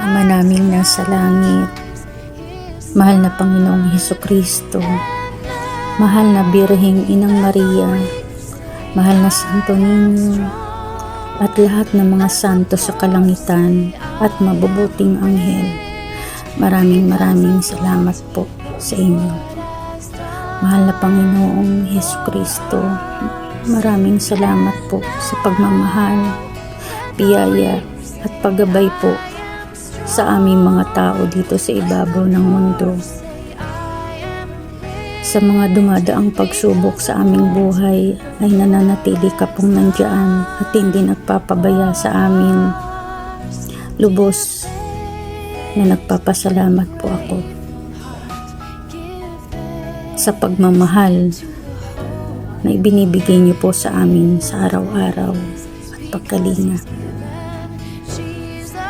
Ama naming nasa langit, mahal na Panginoong Hesukristo, mahal na Birheng Inang Maria, mahal na Santo Niño, at lahat ng mga santo sa kalangitan at mabubuting anghel. Maraming salamat po sa inyo. Mahal na Panginoong Hesukristo, maraming salamat po sa pagmamahal, biyaya at paggabay po sa aming mga tao dito sa ibabaw ng mundo. Sa mga dumadaang pagsubok sa aming buhay ay nananatili ka pong nandiyan at hindi nagpapabaya sa amin. Lubos na nagpapasalamat po ako sa pagmamahal na ibinibigay niyo po sa amin sa araw-araw at pagkalinga.